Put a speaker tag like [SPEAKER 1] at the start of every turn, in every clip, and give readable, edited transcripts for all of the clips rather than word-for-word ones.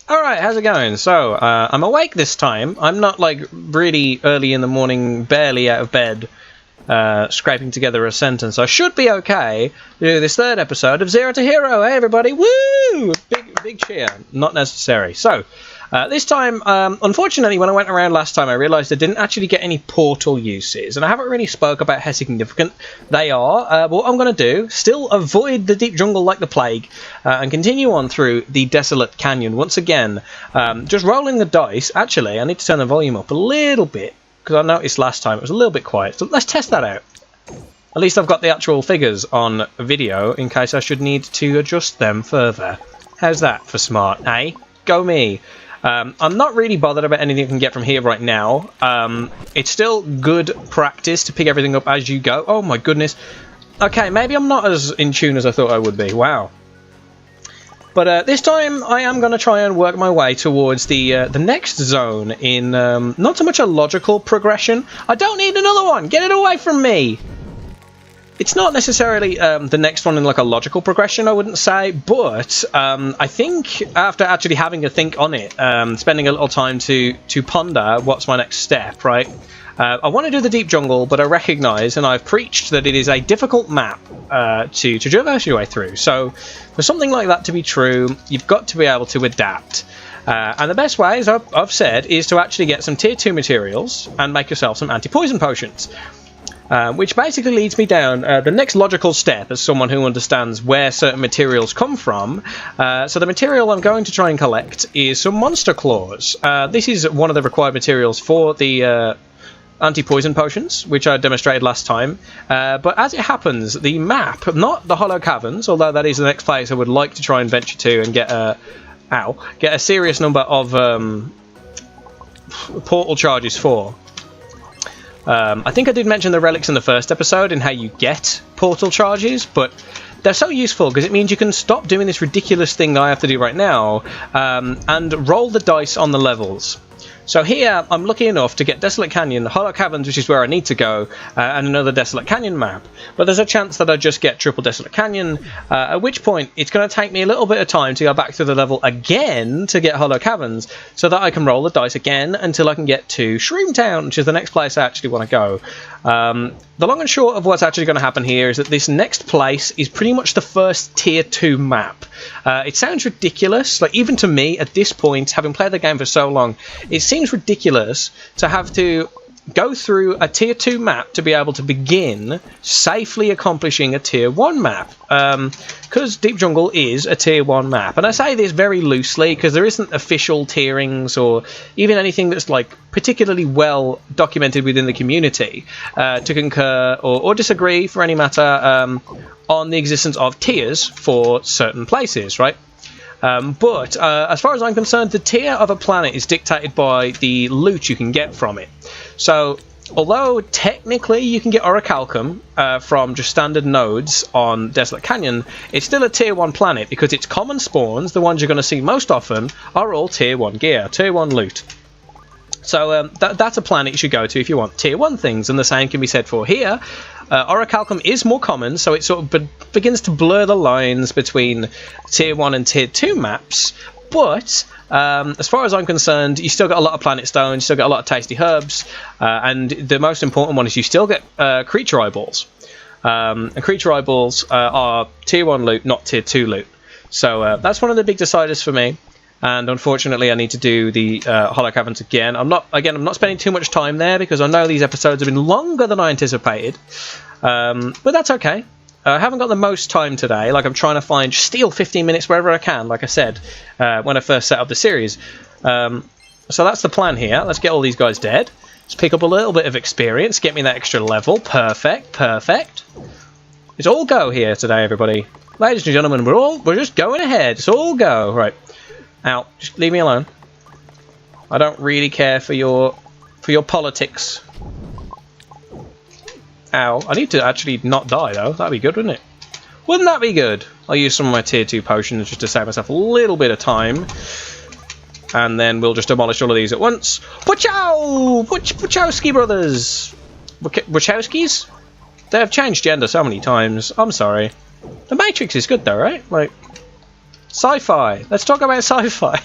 [SPEAKER 1] Alright, how's it going? So, I'm awake this time. I'm not, like, really early in the morning, barely out of bed, scraping together a sentence. I should be okay to do this third episode of Zero to Hero. Hey, everybody! Woo! Big cheer. Not necessary. So, this time, unfortunately, when I went around last time, I realised I didn't actually get any portal uses, and I haven't really spoke about how significant they are. But what I'm going to do, still avoid the deep jungle like the plague, and continue on through the desolate canyon once again. Just rolling the dice. Actually, I need to turn the volume up a little bit, because I noticed last time it was a little bit quiet. So let's test that out. At least I've got the actual figures on video, in case I should need to adjust them further. How's that for smart, eh? Go me. I'm not really bothered about anything you can get from here right now. It's still good practice to pick everything up as you go. Oh my goodness. Okay, maybe I'm not as in tune as I thought I would be. Wow. But this time I am going to try and work my way towards the next zone in not so much a logical progression. I don't need another one. Get it away from me. It's not necessarily the next one in like a logical progression, I wouldn't say, but I think after actually having a think on it, spending a little time to ponder what's my next step, right? I want to do the deep jungle, but I recognise, and I've preached, that it is a difficult map to traverse your way through. So for something like that to be true, you've got to be able to adapt. And the best way, as I've said, is to actually get some tier 2 materials and make yourself some anti-poison potions. Which basically leads me down the next logical step as someone who understands where certain materials come from. So the material I'm going to try and collect is some monster claws. This is one of the required materials for the anti-poison potions, which I demonstrated last time. But as it happens, the map, not the Hollow Caverns, although that is the next place I would like to try and venture to and get a serious number of portal charges for. I think I did mention the relics in the first episode and how you get portal charges, but they're so useful because it means you can stop doing this ridiculous thing that I have to do right now and roll the dice on the levels. So here, I'm lucky enough to get Desolate Canyon, Hollow Caverns, which is where I need to go, and another Desolate Canyon map. But there's a chance that I just get triple Desolate Canyon, at which point it's going to take me a little bit of time to go back through the level again to get Hollow Caverns, so that I can roll the dice again until I can get to Shroomtown, which is the next place I actually want to go. The long and short of what's actually going to happen here is that this next place is pretty much the first tier 2 map. It sounds ridiculous, like even to me at this point, having played the game for so long, it seems ridiculous to have to go through a tier 2 map to be able to begin safely accomplishing a tier 1 map, because Deep Jungle is a tier 1 map. And I say this very loosely because there isn't official tierings or even anything that's like particularly well documented within the community to concur or disagree for any matter on the existence of tiers for certain places, right? But as far as I'm concerned, the tier of a planet is dictated by the loot you can get from it. So, although technically you can get orichalcum from just standard nodes on Desolate Canyon, it's still a tier 1 planet because its common spawns, the ones you're going to see most often, are all tier 1 gear, tier 1 loot. So that's a planet you should go to if you want tier 1 things, and the same can be said for here. Orichalcum is more common, so it sort of begins to blur the lines between tier 1 and tier 2 maps, but as far as I'm concerned, you still got a lot of planet stones, you still got a lot of tasty herbs, and the most important one is you still get creature eyeballs. And creature eyeballs are tier 1 loot, not tier 2 loot. So that's one of the big deciders for me. And unfortunately, I need to do the Hollow Caverns again. I'm not spending too much time there because I know these episodes have been longer than I anticipated. But that's okay. I haven't got the most time today. Like, I'm trying to steal 15 minutes wherever I can, like I said, when I first set up the series. So that's the plan here. Let's get all these guys dead. Let's pick up a little bit of experience. Get me that extra level. Perfect, perfect. It's all go here today, everybody. Ladies and gentlemen, we're just going ahead. It's all go. Right. Out. Just leave me alone. I don't really care for your politics. Ow. I need to actually not die, though. That'd be good, wouldn't it? Wouldn't that be good? I'll use some of my tier 2 potions just to save myself a little bit of time. And then we'll just demolish all of these at once. Wachow! Wachowski brothers! Wachowskis? They have changed gender so many times. I'm sorry. The Matrix is good, though, right? Like... Sci-fi. Let's talk about sci-fi.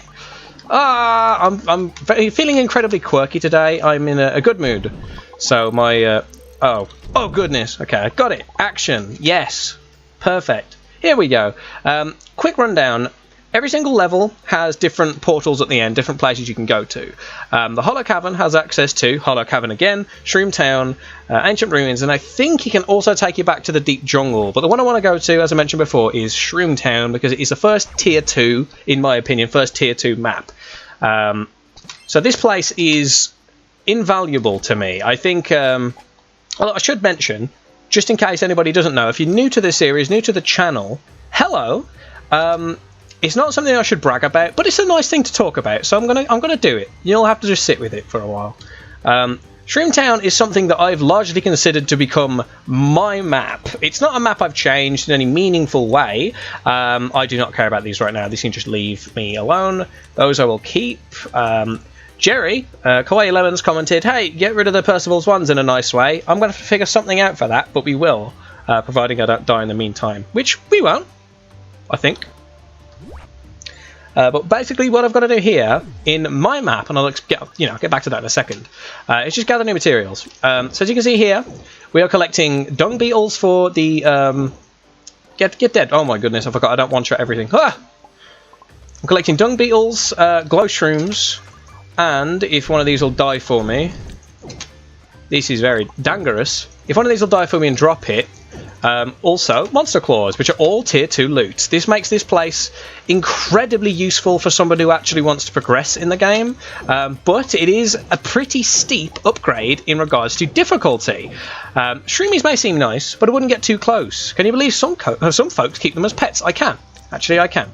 [SPEAKER 1] I'm feeling incredibly quirky today. I'm in a good mood. So my oh goodness. Okay, I got it. Action. Yes. Perfect. Here we go. Quick rundown. Every single level has different portals at the end, different places you can go to. The Hollow Cavern has access to Hollow Cavern again, Shroom Town, Ancient Ruins, and I think he can also take you back to the Deep Jungle. But the one I want to go to, as I mentioned before, is Shroom Town, because it is the first Tier 2, in my opinion, first Tier 2 map. So this place is invaluable to me. I think, well, I should mention, just in case anybody doesn't know, if you're new to this series, new to the channel, hello. It's not something I should brag about, but it's a nice thing to talk about, so I'm gonna do it. You'll have to just sit with it for a while. Shroom Town is something that I've largely considered to become my map. It's not a map I've changed in any meaningful way. I do not care about these right now. These can just leave me alone. Those I will keep. Jerry, Kawaii Lemons commented, hey, get rid of the Percival's ones in a nice way. I'm going to figure something out for that, but we will, providing I don't die in the meantime. Which we won't, I think. But basically what I've got to do here in my map, and I'll get back to that in a second, is just gather new materials. So as you can see here, we are collecting dung beetles for the... Get dead. Oh my goodness, I forgot I don't one-shot everything. Ah! I'm collecting dung beetles, glow shrooms, and if one of these will die for me... This is very dangerous. If one of these will die for me and drop it, also monster claws, which are all tier 2 loot. This makes this place incredibly useful for somebody who actually wants to progress in the game, but it is a pretty steep upgrade in regards to difficulty. Shroomies may seem nice, but I wouldn't get too close. Can you believe some folks keep them as pets? I can. Actually, I can.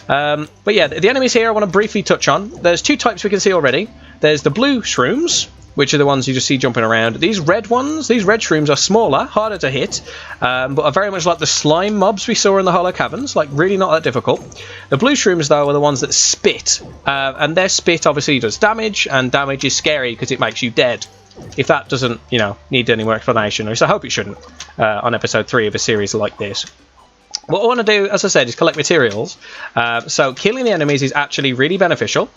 [SPEAKER 1] But yeah, the enemies here I want to briefly touch on. There's two types we can see already. There's the blue shrooms, which are the ones you just see jumping around. These red ones, these red shrooms are smaller, harder to hit, but are very much like the slime mobs we saw in the Hollow Caverns, like really not that difficult. The blue shrooms, though, are the ones that spit, and their spit obviously does damage, and damage is scary because it makes you dead. If that doesn't, need any more explanation, which I hope it shouldn't, on episode 3 of a series like this. What I want to do, as I said, is collect materials. So killing the enemies is actually really beneficial.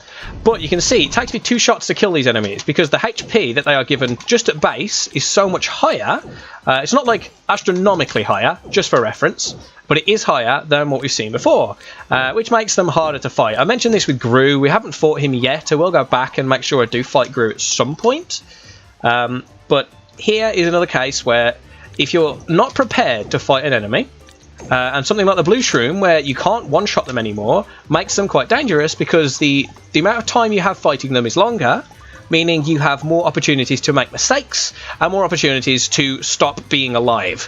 [SPEAKER 1] But you can see it takes me 2 shots to kill these enemies because the HP that they are given just at base is so much higher. It's not like astronomically higher, just for reference, but it is higher than what we've seen before, which makes them harder to fight. I mentioned this with Gru. We haven't fought him yet. I will go back and make sure I do fight Gru at some point. But here is another case where if you're not prepared to fight an enemy, and something like the blue shroom, where you can't one-shot them anymore, makes them quite dangerous because the amount of time you have fighting them is longer, meaning you have more opportunities to make mistakes and more opportunities to stop being alive.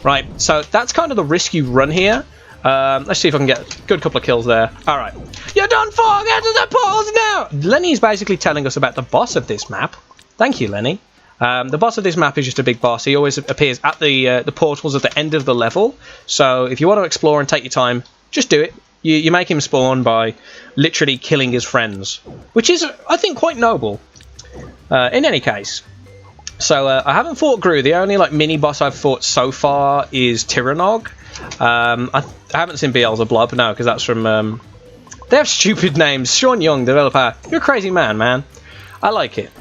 [SPEAKER 1] Right, so that's kind of the risk you run here. Let's see if I can get a good couple of kills there. Alright. You don't fall! Get to the portals now! Lenny is basically telling us about the boss of this map. Thank you, Lenny. The boss of this map is just a big boss. He always appears at the portals at the end of the level. So if you want to explore and take your time, just do it. You make him spawn by literally killing his friends, which is, I think, quite noble. In any case, so I haven't fought Gru. The only mini boss I've fought so far is Tyrannog. I haven't seen Beelzebub, no, because that's from... they have stupid names. Sean Young, developer. You're a crazy man. I like it.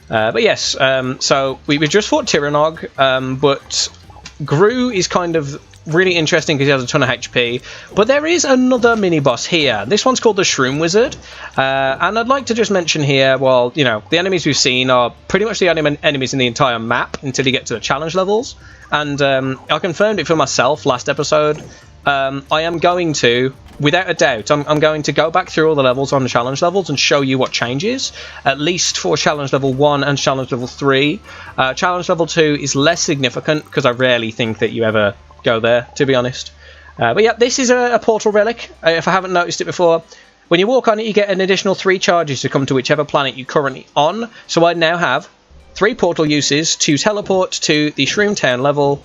[SPEAKER 1] But yes, so we just fought Tyrannog, but Gru is kind of really interesting because he has a ton of HP. But there is another mini-boss here. This one's called the Shroom Wizard. And I'd like to just mention here, well, the enemies we've seen are pretty much the only enemies in the entire map until you get to the challenge levels. And I confirmed it for myself last episode. I am going to, without a doubt, I'm going to go back through all the levels on the challenge levels and show you what changes, at least for challenge level 1 and challenge level 3. Challenge level 2 is less significant because I rarely think that you ever go there, to be honest. But yeah, this is a portal relic, if I haven't noticed it before. When you walk on it, you get an additional 3 charges to come to whichever planet you're currently on. So I now have 3 portal uses to teleport to the Shroom Town level,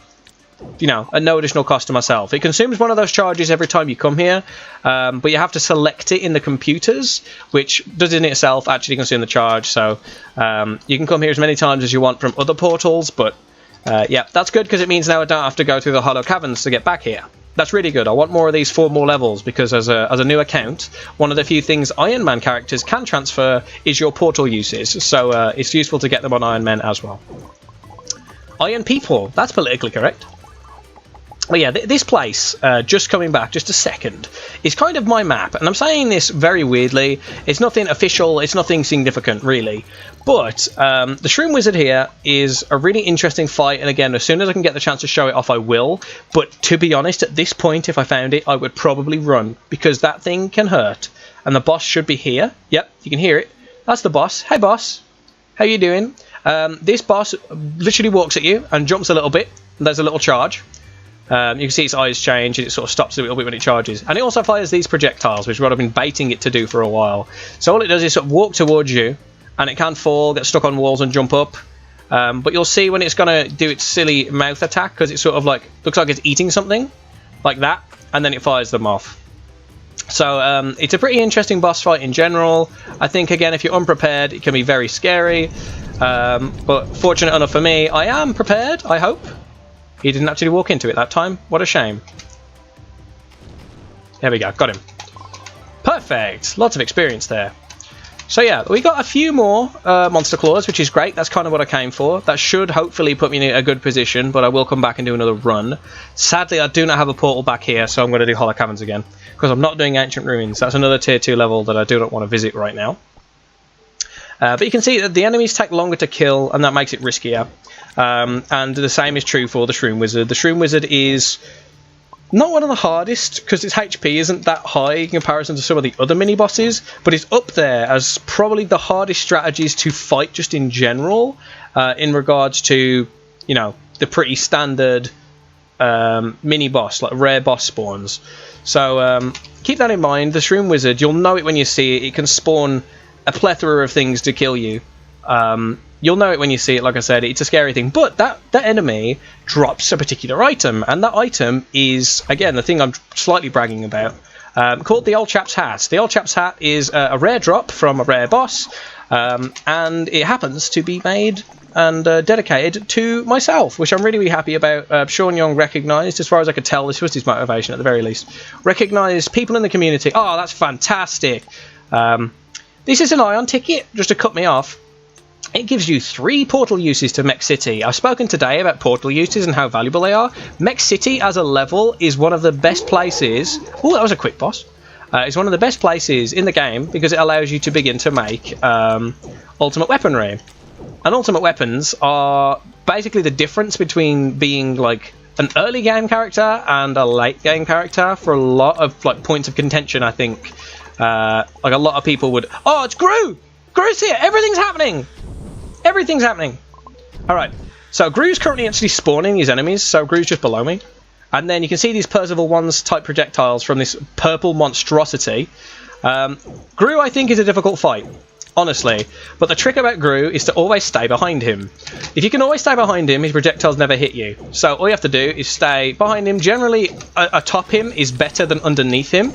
[SPEAKER 1] at no additional cost to myself. It consumes one of those charges every time you come here, but you have to select it in the computers, which does in itself actually consume the charge. So you can come here as many times as you want from other portals, but yeah, that's good because it means now I don't have to go through the Hollow Caverns to get back here. That's really good. I want more of these for more levels, because as a new account, one of the few things Iron Man characters can transfer is your portal uses. So it's useful to get them on Iron Men as well. Iron People, that's politically correct. But yeah, this place, just coming back just a second, is kind of my map. And I'm saying this very weirdly. It's nothing official. It's nothing significant, really. But the Shroom Wizard here is a really interesting fight. And again, as soon as I can get the chance to show it off, I will. But to be honest, at this point, if I found it, I would probably run. Because that thing can hurt. And the boss should be here. Yep, you can hear it. That's the boss. Hey, boss. How you doing? This boss literally walks at you and jumps a little bit. And there's a little charge. You can see its eyes change, and it sort of stops a little bit when it charges. And it also fires these projectiles, which is what I've been baiting it to do for a while. So all it does is sort of walk towards you, and it can fall, get stuck on walls and jump up. But you'll see when it's going to do its silly mouth attack, because it sort of like looks like it's eating something, like that, and then it fires them off. So it's a pretty interesting boss fight in general. I think, again, if you're unprepared, it can be very scary. But fortunate enough for me, I am prepared, I hope. He didn't actually walk into it that time. What a shame. There we go. Got him. Perfect. Lots of experience there. So yeah, we got a few more monster claws, which is great. That's kind of what I came for. That should hopefully put me in a good position, but I will come back and do another run. Sadly, I do not have a portal back here, so I'm going to do Hollow Caverns again, because I'm not doing Ancient Ruins. That's another tier 2 level that I do not want to visit right now. But you can see that the enemies take longer to kill, and that makes it riskier. And the same is true for the Shroom Wizard. The Shroom Wizard is not one of the hardest, because its HP isn't that high in comparison to some of the other mini-bosses, but it's up there as probably the hardest strategies to fight just in general, in regards to, you know, the pretty standard mini-boss, like rare boss spawns. So keep that in mind. The Shroom Wizard, you'll know it when you see it. It can spawn a plethora of things to kill you. You'll know it when you see it. Like I said, it's a scary thing, but that enemy drops a particular item, and that item is, again, the thing I'm slightly bragging about, called the Old Chap's Hat. The Old Chap's Hat is a rare drop from a rare boss, and it happens to be made and dedicated to myself, which I'm really, really happy about. Sean Young recognised, as far as I could tell, this was his motivation at the very least, recognised people in the community. Oh, that's fantastic. This is an Ion ticket, just to cut me off. It gives you 3 portal uses to Mech City. I've spoken today about portal uses and how valuable they are. Mech City as a level is one of the best places... Oh, that was a quick boss. It's one of the best places in the game because it allows you to begin to make ultimate weaponry. And ultimate weapons are basically the difference between being like an early game character and a late game character for a lot of like points of contention, I think. Like a lot of people would... Oh, it's Gru! Gru's here! Everything's happening! Everything's happening! Alright, so Gru's currently actually spawning his enemies, so Gru's just below me. And then you can see these Percival 1's type projectiles from this purple monstrosity. Gru, I think, is a difficult fight, honestly. But the trick about Gru is to always stay behind him. If you can always stay behind him, his projectiles never hit you. So all you have to do is stay behind him. Generally, atop him is better than underneath him.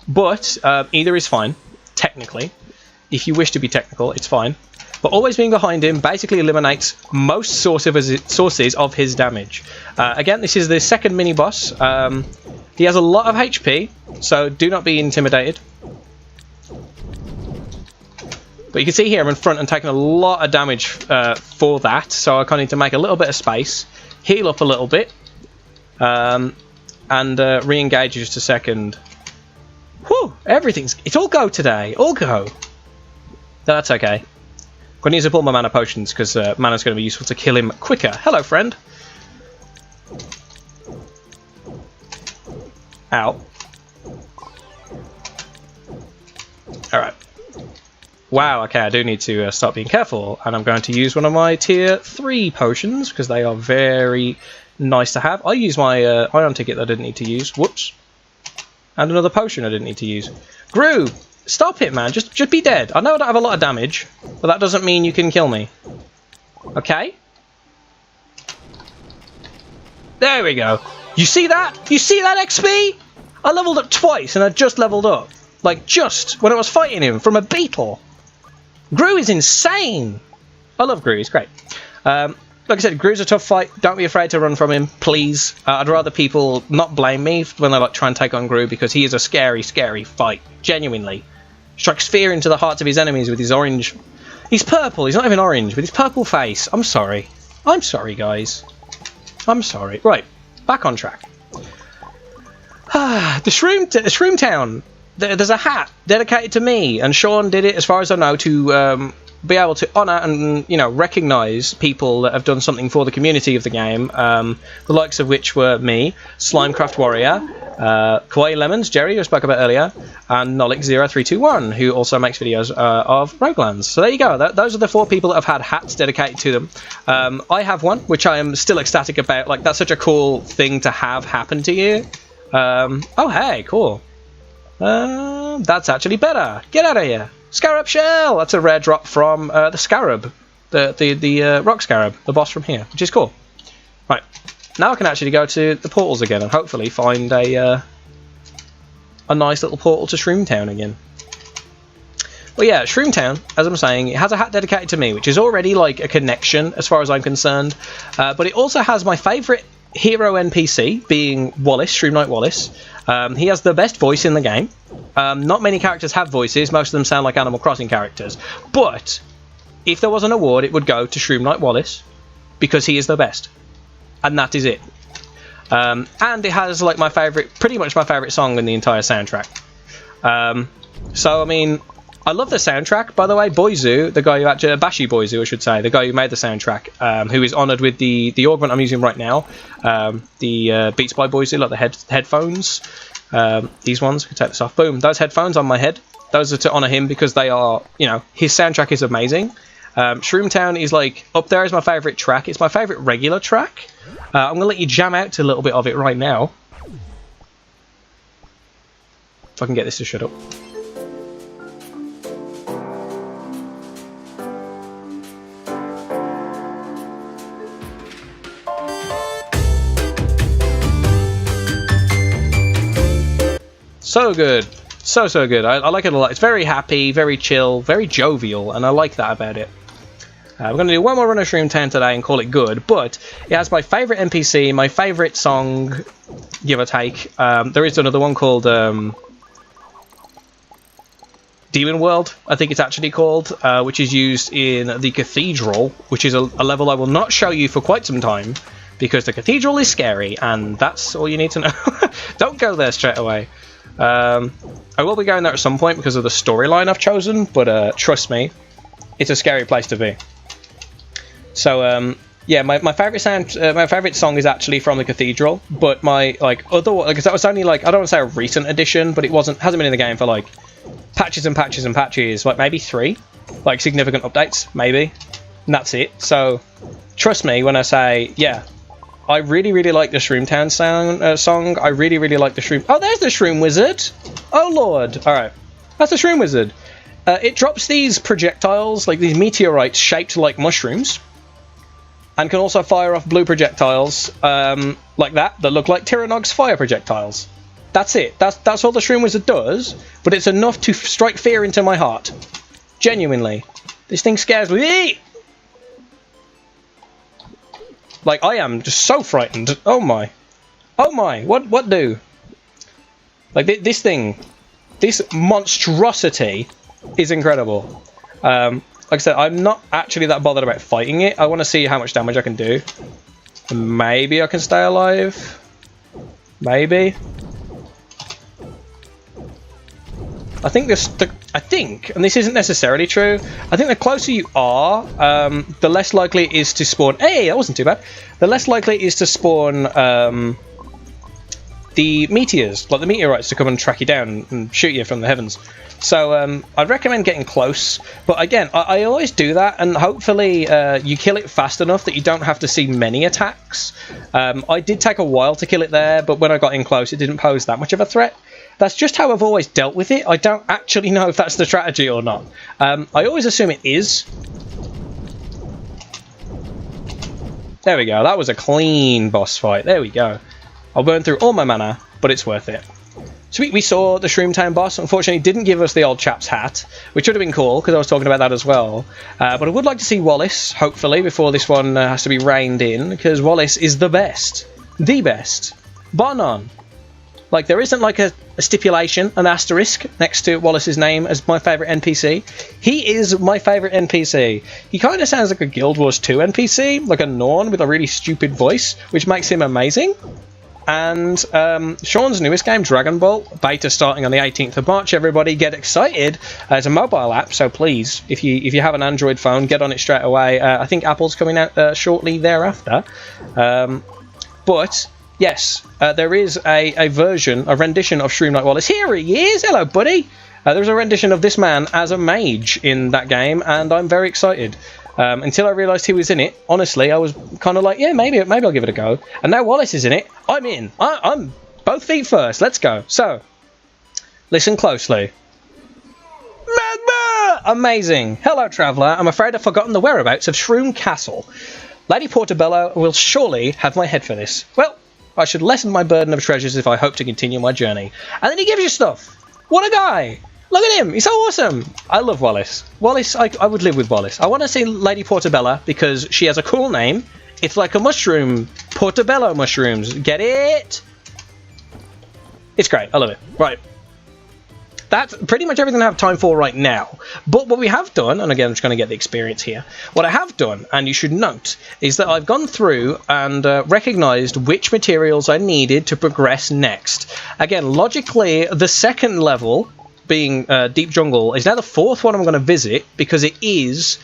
[SPEAKER 1] But either is fine, technically. If you wish to be technical, it's fine. But always being behind him basically eliminates most sources of his damage. Again, this is the second mini-boss. He has a lot of HP, so do not be intimidated. But you can see here I'm in front and taking a lot of damage for that, so I kind of need to make a little bit of space, heal up a little bit, and re-engage just a second. Whew, it's all go today, all go. No, that's okay. I'm going to use up all my mana potions because mana's going to be useful to kill him quicker. Hello, friend. Ow. Alright. Wow, okay, I do need to start being careful, and I'm going to use one of my tier 3 potions because they are very nice to have. I use my Ion ticket that I didn't need to use. Whoops. And another potion I didn't need to use. Gru! Stop it, man. Just be dead. I know I don't have a lot of damage, but that doesn't mean you can kill me. Okay? There we go. You see that? You see that XP? I leveled up twice, and I just leveled up. Like, just when I was fighting him from a beetle. Gru is insane. I love Gru. He's great. like I said, Gru's a tough fight. Don't be afraid to run from him, please. I'd rather people not blame me when they like try and take on Gru, because he is a scary, scary fight. Genuinely. Strikes fear into the hearts of his enemies with his orange... He's purple, he's not even orange, with his purple face. I'm sorry. I'm sorry, guys. I'm sorry. Right, back on track. The Shroom Town. There's a hat dedicated to me, and Sean did it, as far as I know, to be able to honour and, you know, recognise people that have done something for the community of the game. The likes of which were me, Slimecraft Warrior, Kawaii Lemons, Jerry, who I spoke about earlier, and Nolix0321, who also makes videos of Roguelands. So there you go. Those are the 4 people that have had hats dedicated to them. I have one, which I am still ecstatic about. Like, that's such a cool thing to have happen to you. Oh, hey, cool. That's actually better. Get out of here. Scarab Shell! That's a rare drop from the Scarab. The Rock Scarab, the boss from here, which is cool. Right. Now I can actually go to the portals again and hopefully find a nice little portal to Shroomtown again. Well, yeah, Shroomtown, as I'm saying, it has a hat dedicated to me, which is already like a connection as far as I'm concerned. But it also has my favourite hero NPC, being Wallace, Shroom Knight Wallace. He has the best voice in the game. Not many characters have voices. Most of them sound like Animal Crossing characters. But if there was an award, it would go to Shroom Knight Wallace, because he is the best. And that is it. And it has like pretty much my favourite song in the entire soundtrack. So, I mean, I love the soundtrack, by the way. Boyzu, the guy who actually... Bashi Boyzu, I should say. The guy who made the soundtrack, who is honoured with the augment I'm using right now. The Beats by Boyzu, like the headphones. These ones, I can take this off. Boom, those headphones on my head. Those are to honour him, because they are, you know, his soundtrack is amazing. Shroomtown is like up there as my favourite track. It's my favourite regular track. I'm going to let you jam out to a little bit of it right now. If I can get this to shut up. So good. So good. I like it a lot. It's very happy, very chill, very jovial, and I like that about it. We're going to do one more run of Shroomtown today and call it good, but it has my favourite NPC, my favourite song, give or take. There is another one called Demon World, I think it's actually called, which is used in the Cathedral, which is a level I will not show you for quite some time, because the Cathedral is scary, and that's all you need to know. Don't go there straight away. I will be going there at some point because of the storyline I've chosen, but trust me, it's a scary place to be. So yeah, my favourite song is actually from the Cathedral, but my because that was only like, I don't want to say a recent addition, but hasn't been in the game for like patches and patches and patches, like maybe 3 like significant updates, maybe, and that's it. So trust me when I say, yeah, I really, really like the Shroomtown song. I really, really like the Shroom... Oh, there's the Shroom Wizard! Oh, Lord! Alright. That's the Shroom Wizard. It drops these projectiles, like these meteorites shaped like mushrooms. And can also fire off blue projectiles, like that look like Tyranog's fire projectiles. That's it. That's all the Shroom Wizard does, but it's enough to strike fear into my heart. Genuinely. This thing scares me. Like, I am just so frightened. Oh my. Oh my. What do? Like, this thing, this monstrosity is incredible. Like I said, I'm not actually that bothered about fighting it. I want to see how much damage I can do. Maybe I can stay alive. Maybe. I think and this isn't necessarily true, I think the closer you are, the less likely it is to spawn... Hey, that wasn't too bad. The less likely it is to spawn the meteors, like the meteorites, to come and track you down and shoot you from the heavens. So I'd recommend getting close. But again, I always do that, and hopefully you kill it fast enough that you don't have to see many attacks. I did take a while to kill it there, but when I got in close, it didn't pose that much of a threat. That's just how I've always dealt with it. I don't actually know if that's the strategy or not. I always assume it is. There we go. That was a clean boss fight. There we go. I'll burn through all my mana, but it's worth it. So we saw the Shroomtown boss. Unfortunately, didn't give us the old chap's hat, which would have been cool, because I was talking about that as well. But I would like to see Wallace, hopefully, before this one has to be reined in, because Wallace is the best. The best. Bar none. Like, there isn't, like, a stipulation, an asterisk, next to Wallace's name as my favourite NPC. He is my favourite NPC. He kind of sounds like a Guild Wars 2 NPC, like a Norn with a really stupid voice, which makes him amazing. And Sean's newest game, Dragon Ball, beta starting on the 18th of March. Everybody get excited. It's a mobile app, so please, if you have an Android phone, get on it straight away. I think Apple's coming out shortly thereafter. But yes, there is a version, a rendition of Shroom Knight Wallace. Here he is. Hello, buddy. There's a rendition of this man as a mage in that game, and I'm very excited. Until I realised he was in it, honestly, I was kind of like, yeah, maybe I'll give it a go. And now Wallace is in it. I'm in. I'm both feet first. Let's go. So, listen closely. Amazing. Hello, traveller. I'm afraid I've forgotten the whereabouts of Shroom Castle. Lady Portobello will surely have my head for this. Well, I should lessen my burden of treasures if I hope to continue my journey. And then he gives you stuff. What a guy. Look at him. He's so awesome. I love Wallace. Wallace, I would live with Wallace. I want to see Lady Portobello because she has a cool name. It's like a mushroom. Portobello mushrooms. Get it? It's great. I love it. Right. That's pretty much everything I have time for right now. But what we have done, and again I'm just going to get the experience here, what I have done, and you should note, is that I've gone through and recognised which materials I needed to progress next. Again, logically, the second level, being Deep Jungle, is now the fourth one I'm going to visit, because it is,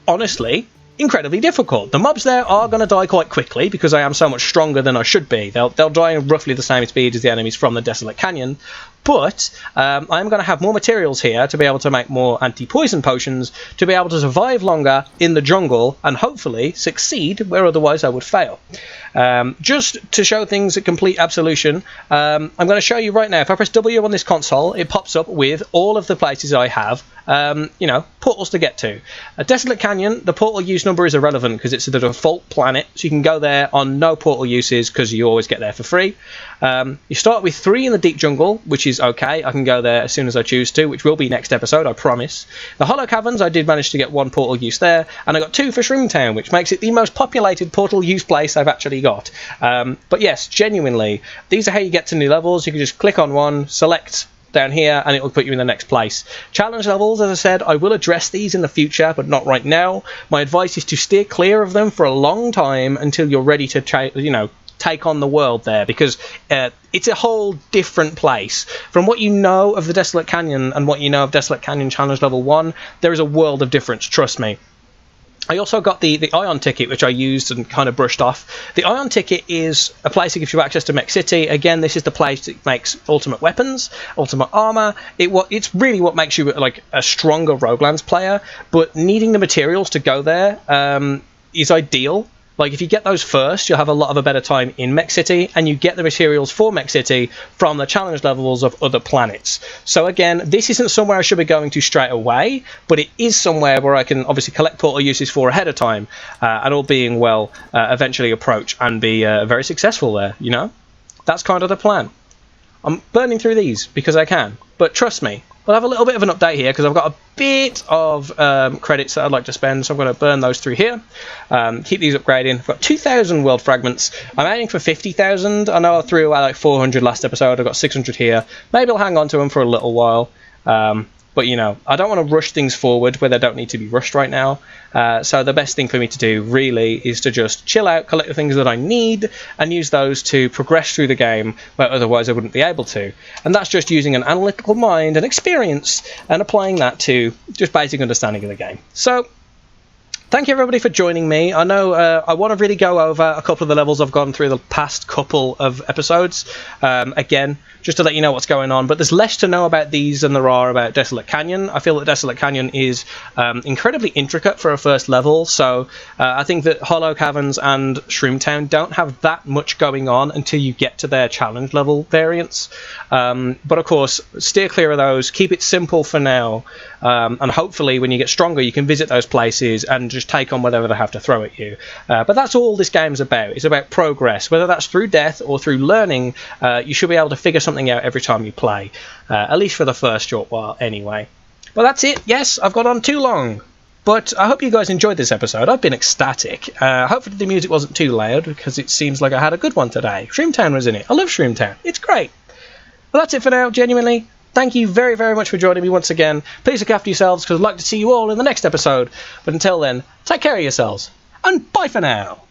[SPEAKER 1] honestly, incredibly difficult. The mobs there are going to die quite quickly because I am so much stronger than I should be. They'll die at roughly the same speed as the enemies from the Desolate Canyon, but I'm going to have more materials here to be able to make more anti-poison potions, to be able to survive longer in the jungle and hopefully succeed where otherwise I would fail. Just to show things at complete absolution, I'm going to show you right now. If I press W on this console, it pops up with all of the places I have, portals to get to. A Desolate Canyon, the portal use number is irrelevant because it's the default planet, so you can go there on no portal uses because you always get there for free. You start with 3 in the Deep Jungle, which is okay. I can go there as soon as I choose to, which will be next episode, I promise. The Hollow Caverns, I did manage to get 1 portal use there, and I got 2 for Shroomtown, which makes it the most populated portal use place I've actually got. But yes, genuinely, these are how you get to new levels. You can just click on one, select down here, and it will put you in the next place. Challenge levels, as I said, I will address these in the future, but not right now. My advice is to steer clear of them for a long time until you're ready to take on the world there, because it's a whole different place. From what you know of the Desolate Canyon and what you know of Desolate Canyon Challenge Level 1, there is a world of difference, trust me. I also got the Ion Ticket, which I used and kind of brushed off. The Ion Ticket is a place that gives you access to Mech City. Again, this is the place that makes ultimate weapons, ultimate armor. It's really what makes you like a stronger Roguelands player, but needing the materials to go there is ideal. Like, if you get those first, you'll have a lot of a better time in Mech City, and you get the materials for Mech City from the challenge levels of other planets. So again, this isn't somewhere I should be going to straight away, but it is somewhere where I can obviously collect portal uses for ahead of time, and all being well, eventually approach and be very successful there, you know? That's kind of the plan. I'm burning through these because I can, but trust me, we'll have a little bit of an update here because I've got a bit of credits that I'd like to spend, so I'm going to burn those through here. Keep these upgrading. I've got 2,000 world fragments. I'm aiming for 50,000. I know I threw away like 400 last episode. I've got 600 here. Maybe I'll hang on to them for a little while. But, I don't want to rush things forward where they don't need to be rushed right now. So the best thing for me to do, really, is to just chill out, collect the things that I need, and use those to progress through the game where otherwise I wouldn't be able to. And that's just using an analytical mind and experience and applying that to just basic understanding of the game. So, thank you everybody for joining me. I know I want to really go over a couple of the levels I've gone through the past couple of episodes. Again, just to let you know what's going on. But there's less to know about these than there are about Desolate Canyon. I feel that Desolate Canyon is incredibly intricate for a first level. So I think that Hollow Caverns and Shroomtown don't have that much going on until you get to their challenge level variants. But of course, steer clear of those. Keep it simple for now. And hopefully when you get stronger, you can visit those places and just take on whatever they have to throw at you. But that's all this game's about. It's about progress, whether that's through death or through learning. You should be able to figure something out every time you play, at least for the first short while anyway. Well, that's it. Yes, I've gone on too long. But I hope you guys enjoyed this episode. I've been ecstatic. Hopefully the music wasn't too loud, because it seems like I had a good one today. Shroomtown was in it. I love Shroomtown. It's great. Well, that's it for now, genuinely. Thank you very, very much for joining me once again. Please look after yourselves, because I'd like to see you all in the next episode. But until then, take care of yourselves. And bye for now.